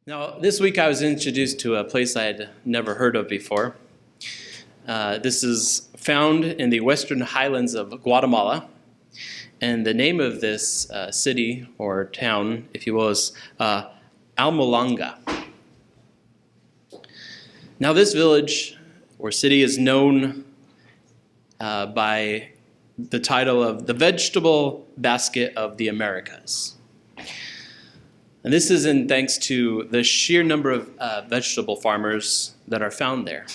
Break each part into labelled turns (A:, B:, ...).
A: Now, this week I was introduced to a place I had never heard of before. This is found in the western highlands of Guatemala, and the name of this city or town, if you will, is Almolanga. Now, this village or city is known by the title of the Vegetable Basket of the Americas. And this is in thanks to the sheer number of vegetable farmers that are found there.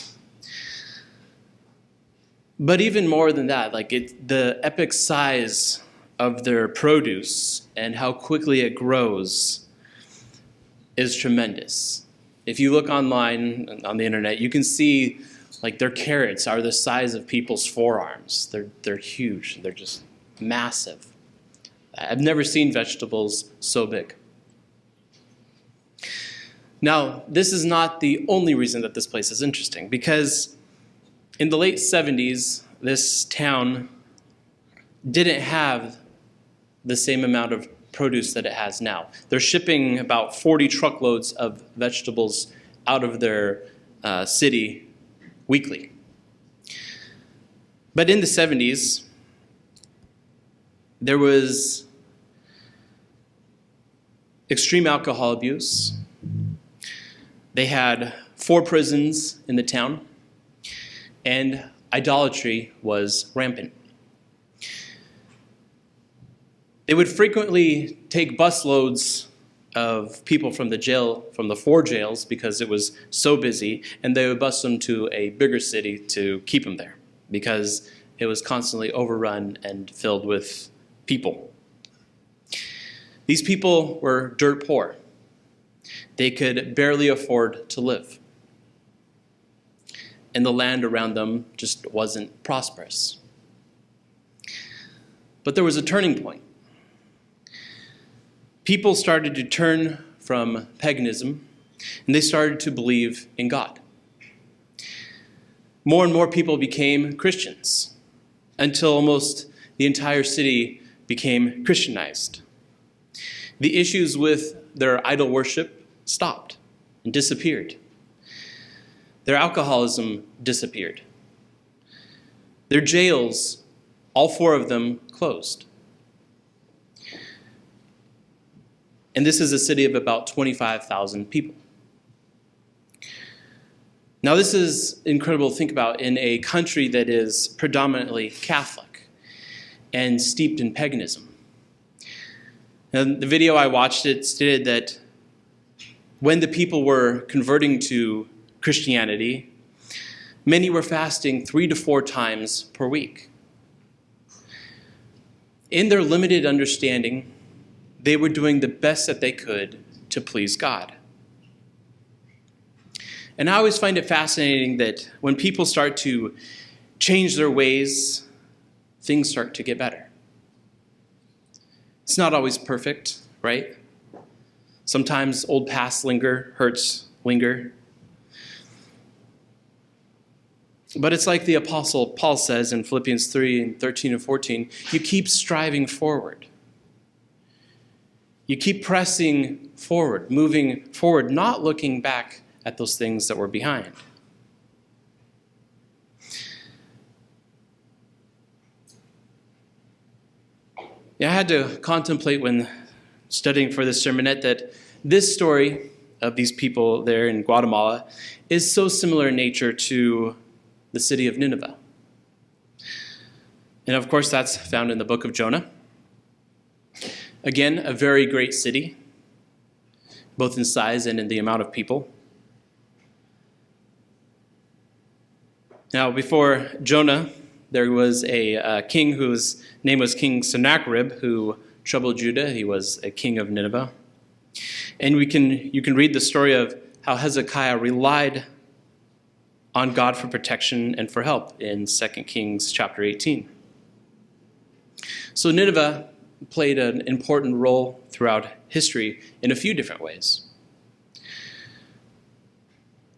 A: But even more than that, the epic size of their produce and how quickly it grows is tremendous. If you look online on the internet, you can see their carrots are the size of people's forearms. They're huge. They're just massive. I've never seen vegetables so big. Now, this is not the only reason that this place is interesting, because in the late 70s, this town didn't have the same amount of produce that it has now. They're shipping about 40 truckloads of vegetables out of their city weekly. But in the 70s, there was extreme alcohol abuse. They had 4 prisons in the town, and idolatry was rampant. They would frequently take busloads of people from the 4 jails, because it was so busy, and they would bus them to a bigger city to keep them there, because it was constantly overrun and filled with people. These people were dirt poor. They could barely afford to live. And the land around them just wasn't prosperous. But there was a turning point. People started to turn from paganism, and they started to believe in God. More and more people became Christians, until almost the entire city became Christianized. The issues with their idol worship stopped and disappeared. Their alcoholism disappeared. Their jails, all 4 of them, closed. And this is a city of about 25,000 people. Now, this is incredible to think about in a country that is predominantly Catholic and steeped in paganism. And the video I watched, it stated that when the people were converting to Christianity, many were fasting 3 to 4 times per week. In their limited understanding, they were doing the best that they could to please God. And I always find it fascinating that when people start to change their ways, things start to get better. It's not always perfect, right? Sometimes old past hurts linger. But it's like the Apostle Paul says in Philippians 3 and 13 and 14, you keep striving forward. You keep pressing forward, moving forward, not looking back at those things that were behind. Yeah, I had to contemplate when studying for this sermonette that this story of these people there in Guatemala is so similar in nature to the city of Nineveh. And of course, that's found in the book of Jonah. Again, a very great city, both in size and in the amount of people. Now, before Jonah, there was a king whose name was King Sennacherib, who troubled Judah. He was a king of Nineveh. And you can read the story of how Hezekiah relied on God for protection and for help in 2 Kings chapter 18. So Nineveh played an important role throughout history in a few different ways.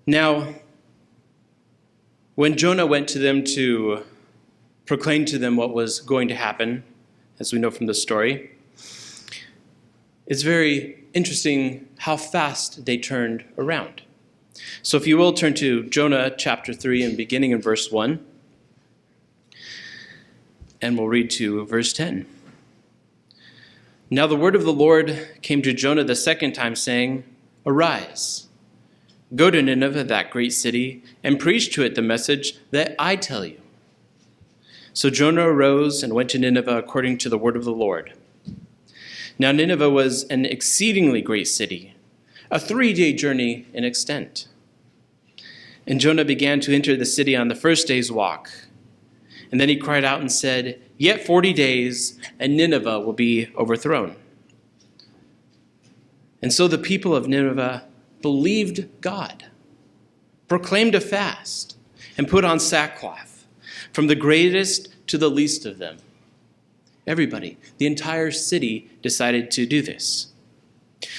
A: Now, when Jonah went to them to proclaim to them what was going to happen, as we know from the story, it's very interesting how fast they turned around. So if you will, turn to Jonah chapter 3 and beginning in verse 1. And we'll read to verse 10. Now the word of the Lord came to Jonah the second time, saying, Arise, go to Nineveh, that great city, and preach to it the message that I tell you. So Jonah arose and went to Nineveh according to the word of the Lord. Now Nineveh was an exceedingly great city, a 3-day journey in extent. And Jonah began to enter the city on the first day's walk. And then he cried out and said, Yet 40 days, and Nineveh will be overthrown. And so the people of Nineveh believed God, proclaimed a fast, and put on sackcloth, from the greatest to the least of them. Everybody, the entire city, decided to do this.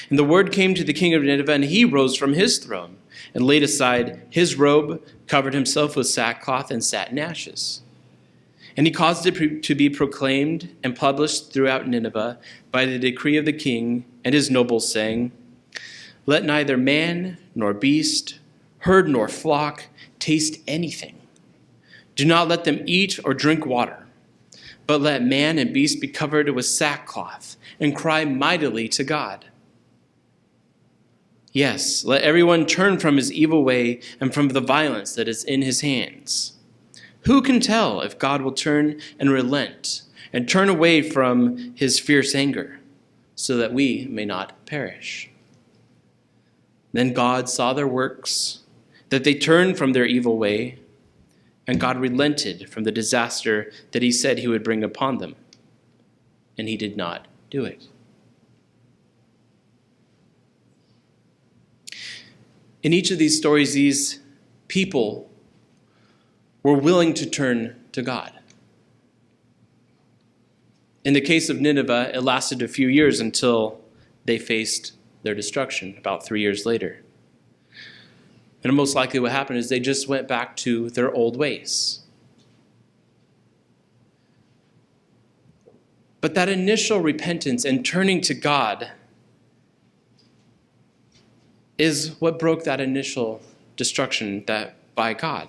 A: And the word came to the king of Nineveh, and he rose from his throne and laid aside his robe, covered himself with sackcloth, and sat in ashes. And he caused it to be proclaimed and published throughout Nineveh by the decree of the king and his nobles, saying, Let neither man nor beast, herd nor flock taste anything. Do not let them eat or drink water, but let man and beast be covered with sackcloth and cry mightily to God. Yes, let everyone turn from his evil way and from the violence that is in his hands. Who can tell if God will turn and relent and turn away from his fierce anger, so that we may not perish? Then God saw their works, that they turned from their evil way, and God relented from the disaster that he said he would bring upon them, and he did not do it. In each of these stories, these people were willing to turn to God. In the case of Nineveh, it lasted a few years until they faced their destruction, about 3 years later. And most likely what happened is they just went back to their old ways. But that initial repentance and turning to God is what broke that initial destruction by God.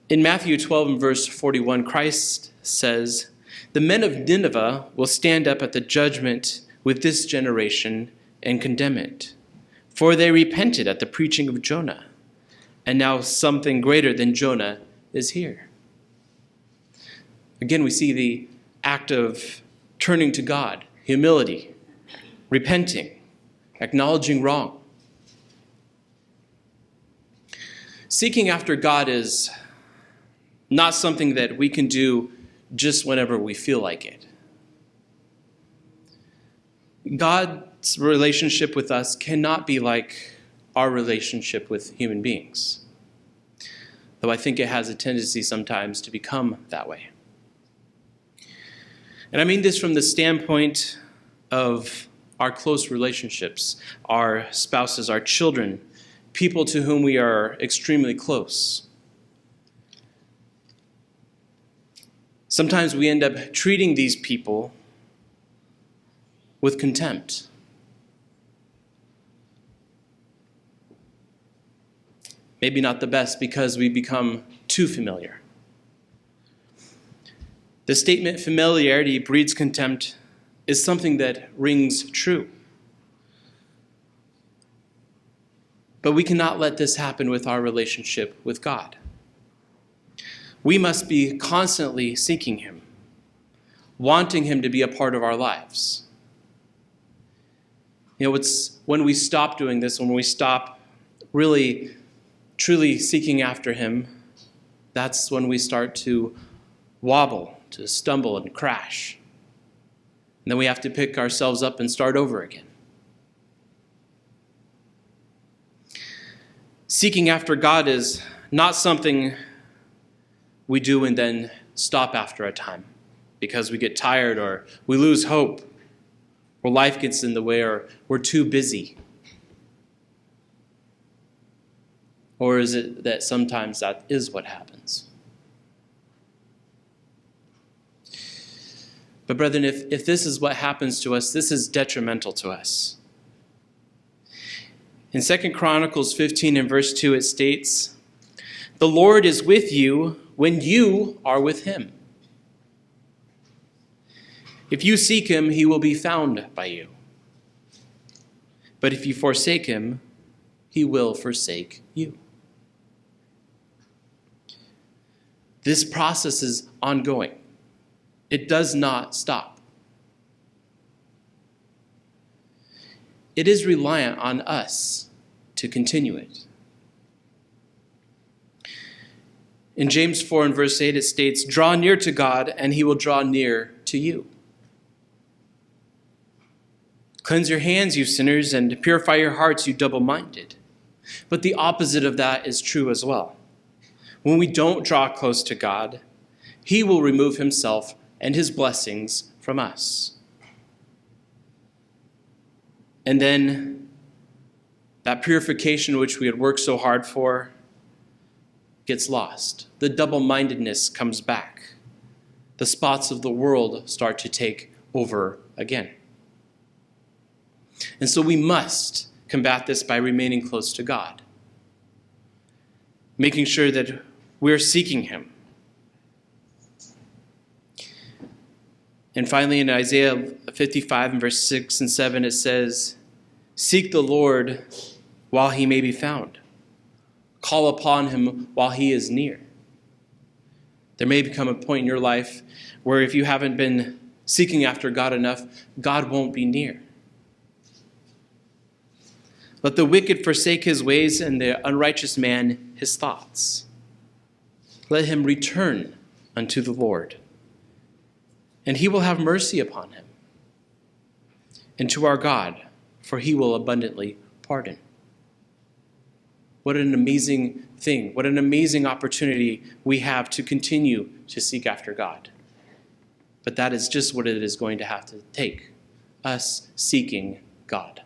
A: In Matthew 12 and verse 41, Christ says, The men of Nineveh will stand up at the judgment with this generation and condemn it. For they repented at the preaching of Jonah, and now something greater than Jonah is here. Again, we see the act of turning to God, humility, repenting, acknowledging wrong. Seeking after God is not something that we can do just whenever we feel like it. God's relationship with us cannot be like our relationship with human beings, though I think it has a tendency sometimes to become that way. And I mean this from the standpoint of our close relationships, our spouses, our children, people to whom we are extremely close. Sometimes we end up treating these people with contempt. Maybe not the best, because we become too familiar. The statement, familiarity breeds contempt, is something that rings true. But we cannot let this happen with our relationship with God. We must be constantly seeking him, wanting him to be a part of our lives. It's when we stop doing this, when we stop really, truly seeking after him, that's when we start to wobble, to stumble and crash. And then we have to pick ourselves up and start over again. Seeking after God is not something we do and then stop after a time because we get tired or we lose hope or life gets in the way or we're too busy. Or is it that sometimes that is what happens? But brethren, if this is what happens to us, this is detrimental to us. In 2 Chronicles 15 and verse 2, it states, "The Lord is with you when you are with him. If you seek him, he will be found by you. But if you forsake him, he will forsake you." This process is ongoing. It does not stop. It is reliant on us to continue it. In James 4 and verse 8, it states, "Draw near to God, and he will draw near to you. Cleanse your hands, you sinners, and purify your hearts, you double-minded." But the opposite of that is true as well. When we don't draw close to God, he will remove himself and his blessings from us. And then that purification which we had worked so hard for gets lost. The double-mindedness comes back. The spots of the world start to take over again. And so we must combat this by remaining close to God, making sure that we're seeking him. And finally, in Isaiah 55 and verse 6 and 7, it says, "Seek the Lord while he may be found. Call upon him while he is near." There may become a point in your life where if you haven't been seeking after God enough, God won't be near. "Let the wicked forsake his ways, and the unrighteous man his thoughts. Let him return unto the Lord, and he will have mercy upon him, and to our God, for he will abundantly pardon." What an amazing thing. What an amazing opportunity we have to continue to seek after God. But that is just what it is going to have to take, us seeking God.